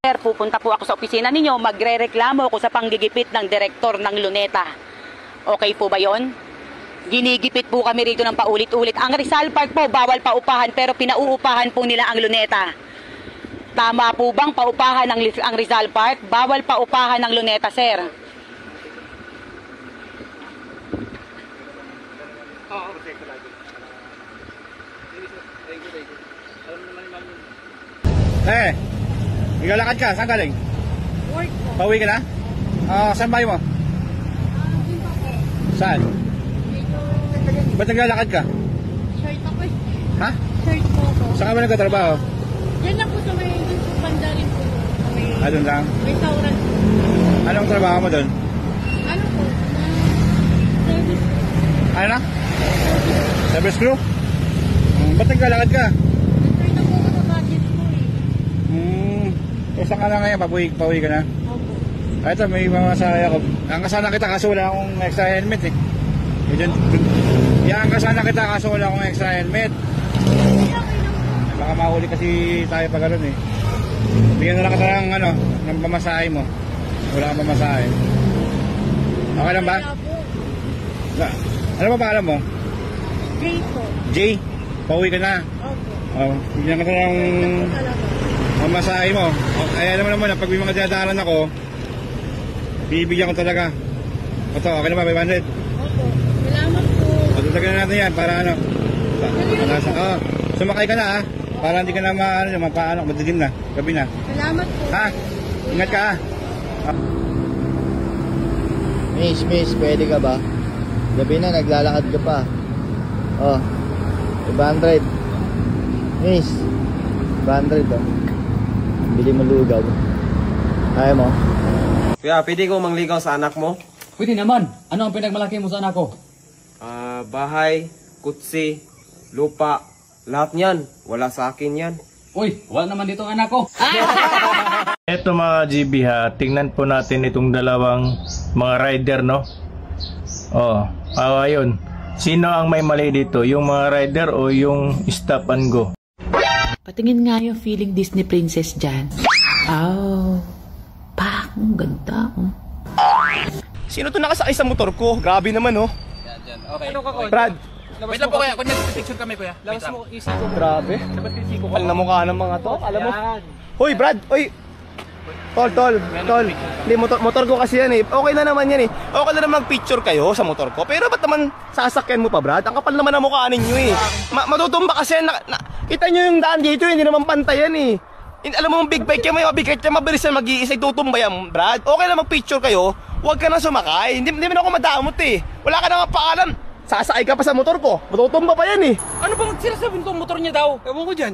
Sir, pupunta po ako sa opisina ninyo, magrereklamo ako sa panggigipit ng direktor ng Luneta. Okay po ba yon? Ginigipit po kami rito ng paulit-ulit. Ang Rizal Park po, bawal paupahan, pero pinauupahan po nila ang Luneta. Tama po bang paupahan ang Rizal Park? Bawal paupahan ng Luneta, sir. Naglalakad ka? Saan galing? Work po. Pauwi ka na? Saan bahay mo? Dito po. Saan? Dito. Ba't naglalakad ka? Shirt ako eh. Ha? Shirt po ako. Saan ka ba nagtatrabaho? Yan lang po sa may banda rin po. Sa may Doon lang? restaurant. Anong trabaho mo doon? Ano po? Service. Ano na? Service crew? Ba't naglalakad ka? Nag-try na po ako sa budget ko eh. Saan ka lang ngayon? Pauwi ka na? Opo. Ito, may mamasahe ako. Ang kasana kita kaso wala akong extra helmet eh. Yan kasana kita kaso wala akong extra helmet. Baka mahuli kasi tayo pag gano'n eh. Bigyan na lang kita ng pamasahe mo. Wala kang pamasahe. Okay lang ba? Ano ba pangalan mo? Jay po. Jay, pauwi ka na. Opo. Bigyan ka ng pamasahe mo. Ay alam mo naman na pag may mga dinadaanan ako, bibigyan ko talaga. Ito, okay na ba? 500? Opo. Salamat po. Tutagyan na natin yan para sumakay ka na ha. Para hindi ka na madilim na. Gabi na. Salamat po. Ha? Ingat ka ha. Miss, pwede ka ba? Gabi na, naglalakad ka pa. 500. Miss, 500 Bili mo lugaw. Kaya mo? Kuya, pwede ko mangligaw sa anak mo? Pwede naman. Ano ang pinagmalaki mo sa anak ko? Bahay, kutsi, lupa, lahat yan. Wala sa akin yan. Uy, wala naman dito ang anak ko. Eto mga GB ha, tingnan po natin itong dalawang mga rider no. Ayun. Sino ang may mali dito? Yung mga rider o yung stop and go? Patingin nga yung feeling Disney princess dyan. Ang ganda. Sino to nakasakay sa motor ko? Grabe naman Yan. Okay. Ano ka, Koy? Brad. Wait lang po kaya, kung nag-picture kami kuya. Labas mo isi ko. Grabe. Dapat isi ko. Kapal na mukha ng mga to. Alam mo? Hoy Brad, oy. Tol. Hindi, motor ko kasi yan eh. Okay na naman yan eh. Okay na naman mag-picture kayo sa motor ko. Pero ba't naman sasakyan mo pa, Brad? Ang kapal naman ng mukha ninyo eh. Matutumba kasi yan. Kita nyo yung daan dito, hindi naman pantay yan eh. Alam mo, big bike yan, may mabigat yan, mabilis yan mag-iisay, tutumba yan, Brad. Okay na mag-picture kayo, huwag ka na sumakay. Hindi mo ako madamot eh. Wala ka na nga paalam. Sasakay ka pa sa motor ko, matutumba pa yan eh. Ano bang sinasabi nitong motor niya daw? Ewan ko dyan.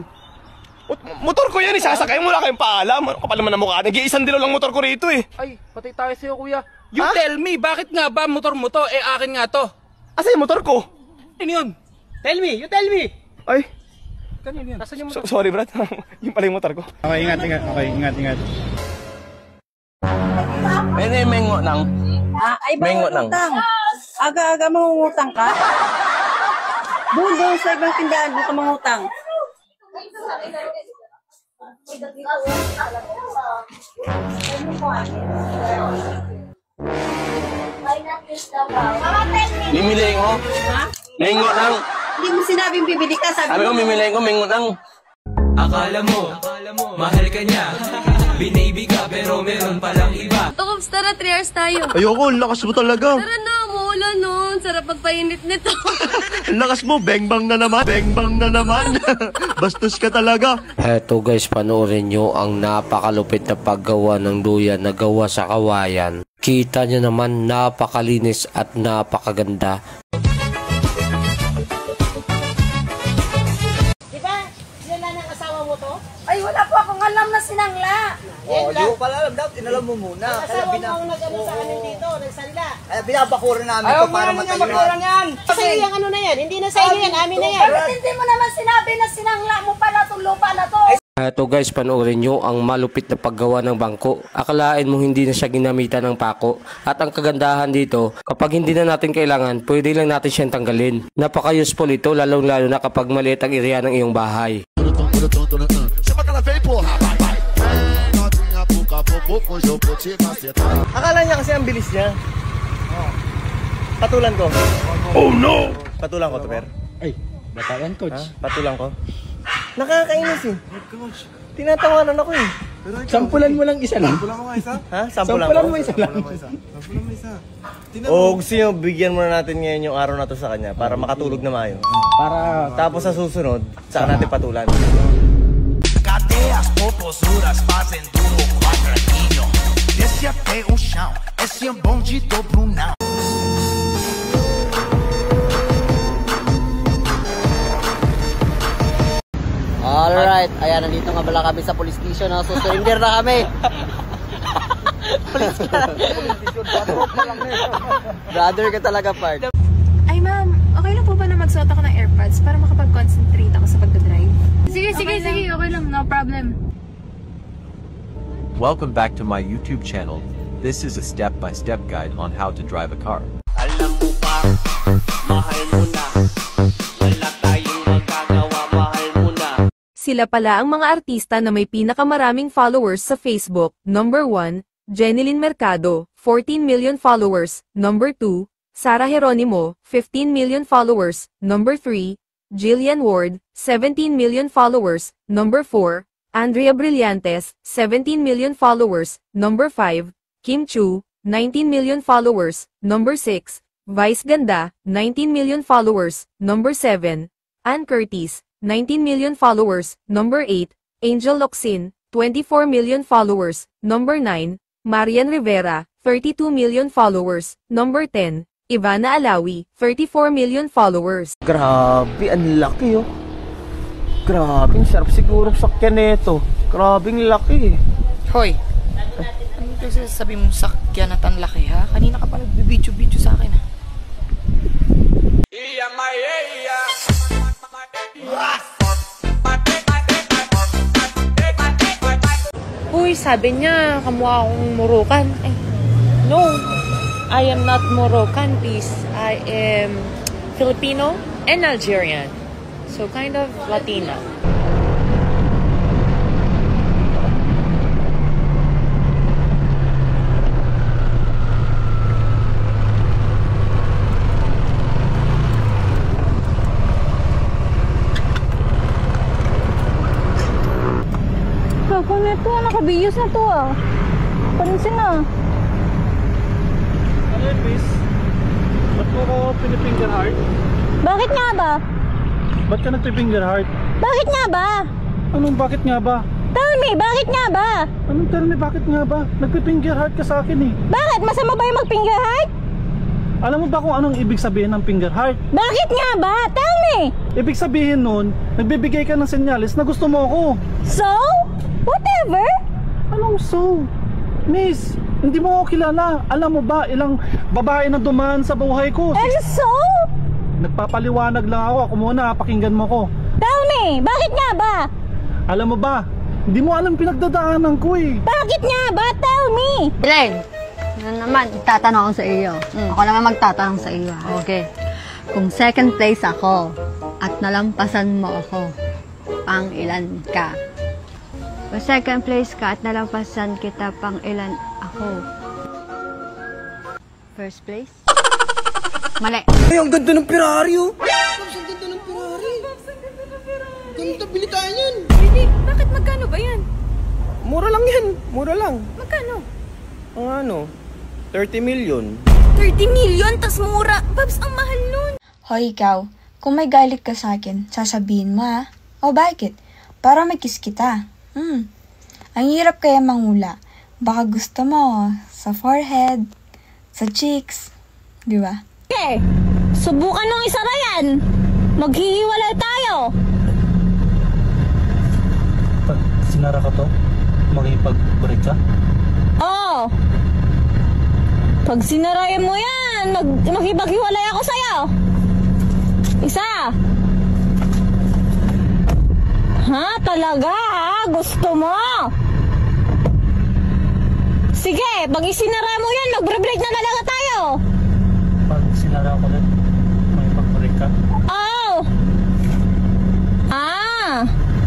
Motor ko yan eh, sasakay mo, wala kayong paalam. Ano kapal naman ng mukha, nag-iisang dilaw lang motor ko rito eh. Ay, patay tayo sa'yo kuya. You tell me, bakit nga ba motor mo to? Akin nga to. Asa yung motor ko? Ano yun? Tell me, you tell me. Ay. Kanino yun? Nasaan yung motor? Sorry Brad, yung pala yung motor ko. Okay, ingat. Okay, ingat. Mengo nang. Ay, Mengo bawal nang. utang. Aga-aga mangungutang ka? Doon sa ibang tindahan, doon ka mangutang. Mimili ko. Ha? Mengo nang. Hindi mo sinabing bibili ka, Sabi ko mimili ko, mengo nang. Akala mo, mahal ka niya. Binibi ka pero meron palang iba. Tukobs, tara, 3 hours tayo. Ayoko, lakas mo talaga. Tara na, muulan nun. Sarap pagpainit nito. Lakas mo, bang-bang na naman. Bastos ka talaga. Eto guys, panoorin nyo ang napakalupit na paggawa ng duyan na gawa sa kawayan. Kita nyo naman, napakalinis at napakaganda. Ay, wala po akong alam na sinangla. Hindi ko pala alam, dapat inalam mo muna. Asawa mo ang nag-ano sa amin dito, nagsalila. Kaya binabakuran namin ito para matayunan. yan. Kasi yung ano na yan, hindi na sa inyo yan, amin na yan. Bakit hindi mo naman sinabi na sinangla mo pala itong lupa na to? Eto guys, panoorin nyo ang malupit na paggawa ng bangko. Akalain mo hindi na siya ginamitan ng pako. At ang kagandahan dito, kapag hindi na natin kailangan, pwede lang natin siyang tanggalin. Napaka-useful ito, lalong-lalo na kapag maliit ang area ng iyong bahay. Akala niya kasi ang bilis niya. Patulan ko. Oh no! Patulan ko to, Per. Ay, batayan coach. Patulan ko. Nakakainis eh. Tinatawanan ako eh. Sampulan mo lang isa lang. Ha? Sampulan mo isa lang. O gusto nyo, bigyan muna natin ngayon yung araw na to sa kanya para makatulog na maayos. Para Tapos sa susunod, saan natin patulan? Cadeias popozudas fazem do quadradinho. Desce até o chão, esse é bom de dobro não. Alright, ayan, nandito nga pala kami sa police station. So, surrender na kami. Police ka. Brother ka talaga, part. Ay, ma'am, okay lang po ba na magsuot ako ng AirPods para makapag-concentrate ako sa pagdadrive? Sige, okay lang, no problem. Welcome back to my YouTube channel. This is a step-by-step guide on how to drive a car. Alam mo pa, mahal mo na. Wala tayong magagawa, mahal mo na. Sila pala ang mga artista na may pinakamaraming followers sa Facebook. Number 1, Jeneline Mercado, 14 million followers. Number 2, Sara Geronimo, 15 million followers. Number 3, Jillian Ward, 17 million followers. Number 4, Andrea Brillantes, 17 million followers. Number 5, Kim Chu, 19 million followers. Number 6, Vice Ganda, 19 million followers. Number 7, Ann Curtis, 19 million followers. Number 8, Angel Locsin, 24 million followers. Number 9, Marian Rivera, 32 million followers. Number 10, Ivana Alawi, 34 million followers. Grabe, ang laki oh. Grabe, ang sarap siguro sakyan nito. Grabe, ang laki. Hoy, ano kasi sabi mong sakyan at ang laki ha? Kanina ka pa nagbibidyo-bidyo sa akin ha? Uy, sabi niya, kamukha akong Moroccan. Ay, no, I am not Moroccan, please. I am Filipino and Algerian. So, kind of Latina. Kako nito, nakabiyos na to ah. Parinsin na. Ano yun, miss? Ba't mo ko pinifinger heart? Bakit nga ba? Ba't ka nagpifinger heart? Bakit nga ba? Anong bakit nga ba? Tell me, bakit nga ba? Anong tell me, bakit nga ba? Nagpifinger heart ka sa akin eh. Bakit? Masama ba yung mag-finger heart? Alam mo ba kung anong ibig sabihin ng finger heart? Bakit nga ba? Tell me! Ibig sabihin nun, nagbibigay ka ng senyales na gusto mo ako. So? Whatever? Anong so? Miss, hindi mo ako kilala. Alam mo ba ilang babae na dumaan sa buhay ko? And so? Nagpapaliwanag lang ako. Ako muna, pakinggan mo ko. Tell me, bakit nga ba? Alam mo ba, hindi mo alam pinagdadaanan ko eh. Bakit nga ba? Tell me! Glenn, ano naman, tatanong ako sa iyo. Ako naman magtatanong sa iyo. Okay. Kung second place ako at nalampasan mo ako, pang ilan ka? Kung second place ka at nalampasan kita, pang ilan ako? First place? Mali. Ay, ang ganda ng Ferrari oh. Ang ganda ng Ferrari. Ganda, bili tayo yan. Hindi, bakit magkano ba yan? Mura lang yan, mura lang. Magkano? Ang ano, 30 million. 30 million, tas mura. Babs, ang mahal nun. Hoy, ikaw, kung may galit ka sa akin, sasabihin mo ha? O bakit? Para may kiss kita. Ang hirap kaya mangula. Baka gusto mo sa forehead, sa cheeks, di ba? Okay, subukan mong isa na yan. Maghihiwalay tayo. Pag sinara ka to, makipag-break ka? Oo. Pag sinarayan mo yan, makipaghiwalay ako sa'yo. Isa. Ha? Talaga ha? Gusto mo? Sige, pag isinara mo yan, magbre-break na talaga tayo. Pag sinara ko ulit, makipag-break ka? Oo.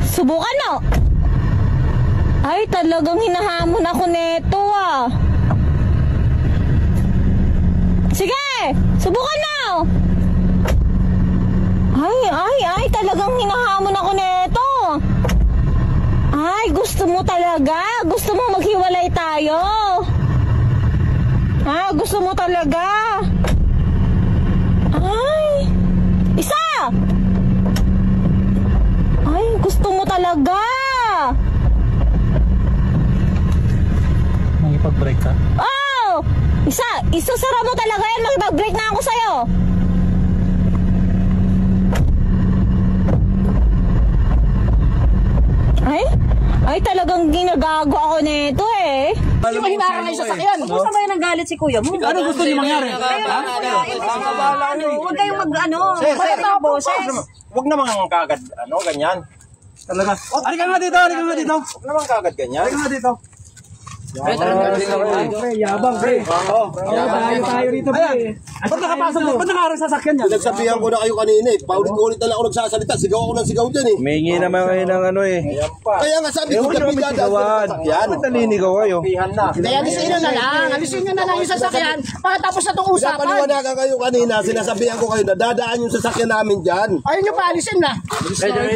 Subukan mo. Ay, talagang hinahamon ako neto ah. Sige! Subukan mo! Ay, talagang hinahamon ako neto. Ay, gusto mo talaga? Gusto mo maghiwalay tayo? Ah, gusto mo talaga? Ay, isa! Ay, gusto mo talaga? Makipag-break ka? Oh! Isasara mo talaga yan. Makipag-break na ako sa'yo. Ay, talagang ginagago ako nito eh. Hindi mo hinarang na yung sasakyan. Kung saan ba yung nanggalit si kuya mo? Ano gusto niyo mangyari? Huwag kayong mag-ano. Huwag naman kagad, ganyan. Talaga. Halika nga dito. Huwag naman kagad ganyan. Halika nga dito. Yabang, pre. Tayo rito, pre. Ba't nakapasok mo? Ba't nakaharang sasakyan niya? Nagsabihan ko na kayo kanina eh. Paulit-ulit na lang ako nagsasalita. Sigaw ako ng sigaw dyan eh. Mingi naman kayo ng Kaya nga sabi ko, gabi dadaan sa sasakyan. Ba't naninigaw kayo? Kaya alisin nyo na lang. Alisin nyo na lang yung sasakyan. Pagkatapos na itong usapan. Napaliwanagan kayo kanina. Sinasabihan ko kayo na dadaan yung sasakyan namin dyan. Ayaw nyo pa, alisin na.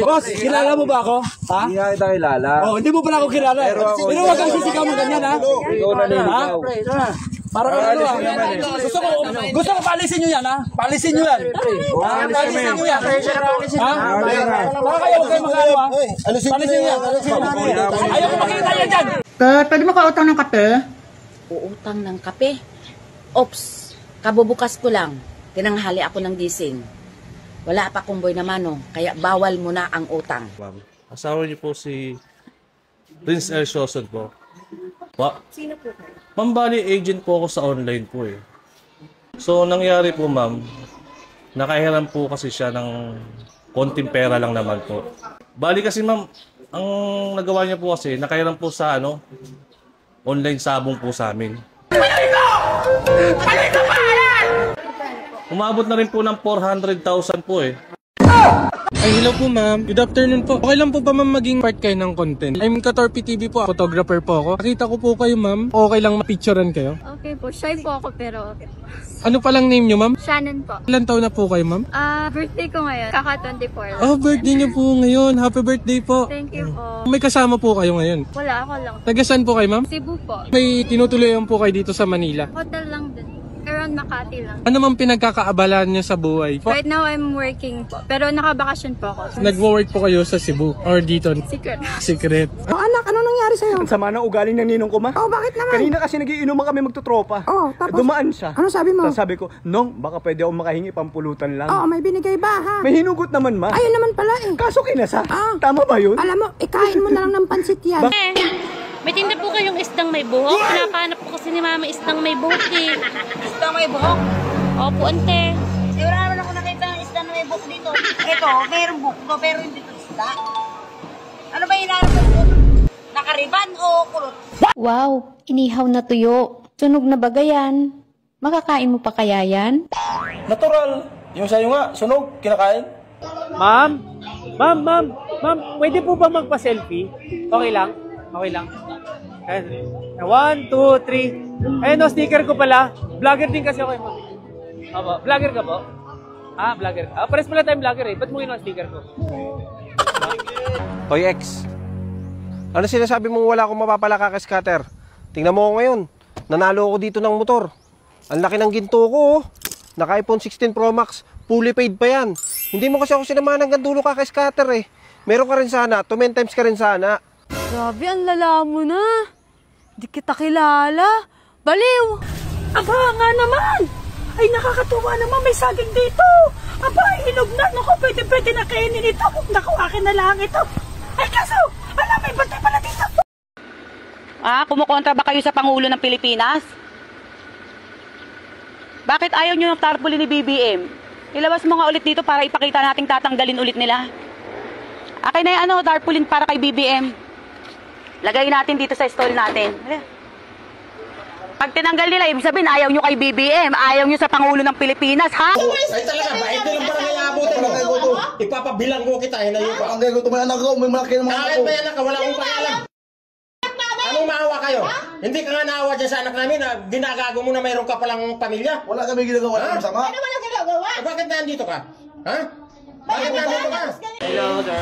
Boss, kilala mo ba ako? Ha? Hindi nga kita kilala. Oh, hindi mo pala ako kilala. Pero wag kang sisigaw mo ganyan, ha? Ikaw naninigaw. Para ano ah. Gusto ko paalisin nyo yan, ha? Paalisin nyo yan. Paalisin nyo yan. Ha? Para kayo kayo mag-ano, ha? Paalisin nyo yan. Ayaw ko makita yan dyan. Pwede mo ka-utang ng kape? Uutang ng kape? Ops, kabubukas ko lang. Tinanghali ako ng gising. Wala pa kumboy na mano, kaya bawal mo na ang utang. Asawa niyo po si Prince Air Soson po. Sino po kayo? Ma'am, bali agent po ako sa online po eh. So, nangyari po ma'am, nakahiram po kasi siya ng konting pera lang naman po. Bali kasi ma'am, ang nagawa niya po kasi, nakahiram po sa online sabong po sa amin. Umabot na rin po ng 400,000 po eh. Ay, hello po ma'am. Good afternoon po. Okay lang po ba ma'am maging part kayo ng content? I'm Katorpi TV po. Photographer po ako. Nakita ko po kayo ma'am. Okay lang mapicturean kayo? Okay po, shy po ako pero okay. Ano palang name nyo ma'am? Shannon po. Ilan taon na po kayo ma'am? Birthday ko ngayon. Kaka 24. Oh, birthday niyo po ngayon. Happy birthday po. Thank you po. May kasama po kayo ngayon? Wala, ako lang. Taga saan po kayo ma'am? Cebu po. May tinutuloyan po kayo dito sa Manila. Hotel lang din. Around Makati lang. Ano mang pinagkakaabalan niyo sa buhay? Right now, I'm working po. Pero nakabakasyon po ako. Nagwo-work po kayo sa Cebu or dito? Secret. Secret. Oh, anak, ano nangyari sa'yo? Ang sama ng ugaling ng ninong ko, ma. Oh, bakit naman? Kanina kasi nagiinuman kami magtutropa. Oh, tapos? Dumaan siya. Ano sabi mo? Tapos sabi ko, Nong, baka pwede ako makahingi pampulutan lang. Oh, may binigay ba, ha? May hinugot naman, ma. Ayun naman pala eh. Kaso kinasa. Tama ba yun? Alam mo, ikain mo na lang ng pansit yan. May tinda po kayong isdang may buhok? Pinapahanap po kasi ni mama isdang may buhok eh. Isdang may buhok? Opo, ante. Wala naman ako nakita ng isda na may buhok dito. Ito, mayroong buhok ko, pero hindi ito isda. Ano ba hinahanap mo buhok? Nakariban o kulot? Wow, inihaw na tuyo. Sunog na bagayan. Makakain mo pa kaya yan? Natural. Yung sa'yo nga, sunog, kinakain. Ma'am, pwede po ba magpa-selfie? Okay lang? Okay lang. 1, 2, 3. Ayun o, sticker ko pala. Vlogger din kasi ako. Opo, vlogger ka po? Vlogger. Pares pala tayong vlogger eh. Ba't mo yun ang sticker ko? Hoy, ex. Ano sinasabi mong wala akong mapapala kay scatter? Tingnan mo ako ngayon. Nanalo ako dito ng motor. Ang laki ng ginto ko, oh. Naka iPhone 16 Pro Max. Fully paid pa yan. Hindi mo kasi ako sinamahan hanggang dulo kay scatter eh. Meron ka rin sana. 2 times ka rin sana. Grabe, ang lala mo na. Di kita kilala. Baliw! Aba nga naman! Ay, nakakatuwa naman, may saging dito. Aba, hinog na. Naku, pwede na kainin ito. Naku, akin na lang ito. Ay, kaso, alam, may bantay pala dito. Kumukontra ba kayo sa Pangulo ng Pilipinas? Bakit ayaw nyo ng tarpaulin ni BBM? Ilabas mo nga ulit dito para ipakita nating tatanggalin ulit nila. Akin na yung tarpaulin para kay BBM. Lagay natin dito sa stall natin. Pag tinanggal nila, ibig sabihin, ayaw nyo kay BBM, ayaw nyo sa Pangulo ng Pilipinas, ha? Ay talaga ba? Ito lang parang ayabutin mo. Ipapabilang ko kita. Ang gagawin ko, may anak ko, may malaki naman ako. Kahit may anak ka, wala akong pangalan. maawa kayo? Hindi ka nga naawa dyan sa anak namin na ginagago mo na mayroon ka palang pamilya? Wala kami ginagawa ng masama. Ano wala ginagawa? Bakit nandito ka? Ha? Bakit nandito ka? Hello, sir.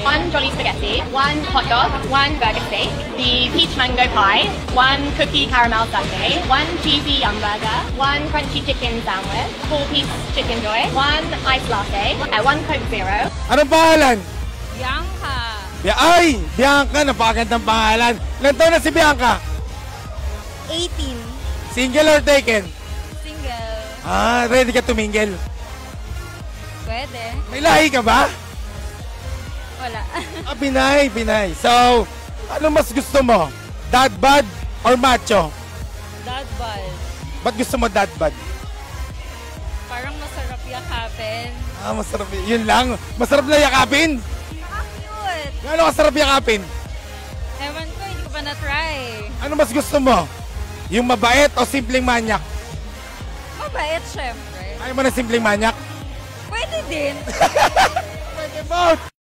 1 jolly spaghetti, 1 hot dog, 1 burger steak, the peach mango pie, 1 cookie caramel sundae, 1 cheesy yum burger, 1 crunchy chicken sandwich, 4-piece chicken joy, 1 iced latte, and 1 Coke Zero. Anong pangalan? Bianca. Ay! Bianca, napakagandang pangalan. Ilan taon na si Bianca? 18. Single or taken? Single. Ready ka tumingel? Pwede. May lahi ka ba? Wala. Pinay. So, ano mas gusto mo? Dad bod or macho? Dad bod. Ba't gusto mo dad bod? Parang masarap yakapin. Masarap. Yun lang. Masarap na yakapin? Cute. Gano'n kasarap yakapin? Ewan ko, hindi ko pa na-try. Ano mas gusto mo? Yung mabait o simpleng manyak? Mabait, syempre. Ayaw mo na simpleng manyak? Pwede din. Pwede both.